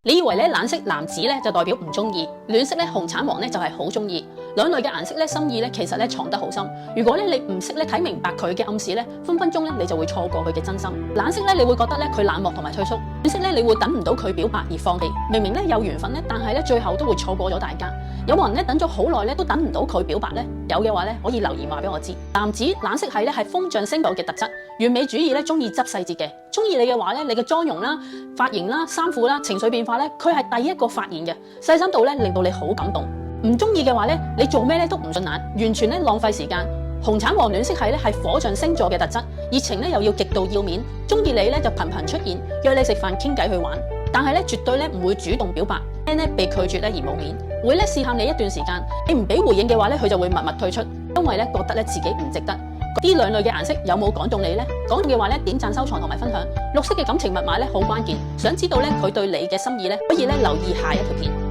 你以為咧冷色藍紫咧就代表唔中意，暖色咧紅橙黃咧就係好中意。兩類嘅顏色咧心意咧其實咧藏得好深。如果咧你唔識咧睇明白佢嘅暗示咧，分分鐘咧你就會錯過佢嘅真心。冷色咧你會覺得咧佢冷漠同埋退縮，暖色咧你會等唔到佢表白而放棄。明明咧有緣分咧，但係咧最後都會錯過咗大家。有冇人咧等咗好耐咧都等唔到佢表白咧？有嘅話咧可以留言話俾我知。藍紫冷色系咧係風象星座嘅特質，完美主義咧中意執細節嘅。中意你嘅話咧，你嘅妝容啦、髮型啦、衫褲啦、情緒變化咧，佢係第一個發現嘅，細心到咧令到你好感動。唔中意嘅話咧，你做咩咧都唔順眼，完全咧浪費時間。紅橙黃暖色系咧係火象星座嘅特質，熱情咧又要極度要面，中意你咧就頻頻出現，約你食飯傾偈去玩，但係咧絕對咧唔會主動表白，驚咧被拒絕咧而冇面，會咧試探你一段時間，你唔俾回應嘅話咧，佢就會默默退出，因為咧覺得咧自己唔值得。呢兩類嘅顏色有冇講中你呢？講中嘅話咧，點讚、收藏同埋分享。綠色嘅感情密碼咧好關鍵，想知道咧佢對你嘅心意咧，可以咧留意下一條片。